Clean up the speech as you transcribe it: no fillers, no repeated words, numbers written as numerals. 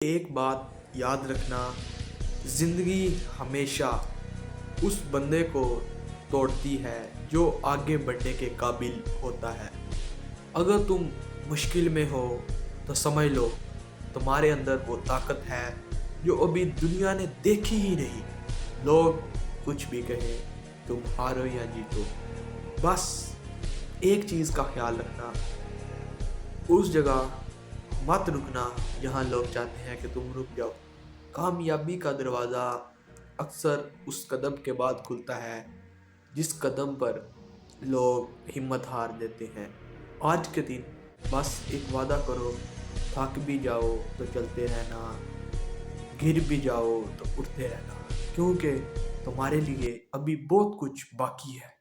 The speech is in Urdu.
ایک بات یاد رکھنا، زندگی ہمیشہ اس بندے کو توڑتی ہے جو آگے بڑھنے کے قابل ہوتا ہے۔ اگر تم مشکل میں ہو تو سمجھ لو تمہارے اندر وہ طاقت ہے جو ابھی دنیا نے دیکھی ہی نہیں۔ لوگ کچھ بھی کہیں، تم ہارو یا جیتو، بس ایک چیز کا خیال رکھنا، اس جگہ مت رکنا جہاں لوگ چاہتے ہیں کہ تم رک جاؤ۔ کامیابی کا دروازہ اکثر اس قدم کے بعد کھلتا ہے جس قدم پر لوگ ہمت ہار دیتے ہیں۔ آج کے دن بس ایک وعدہ کرو، تھک بھی جاؤ تو چلتے رہنا، گر بھی جاؤ تو اٹھتے رہنا، کیونکہ تمہارے لیے ابھی بہت کچھ باقی ہے۔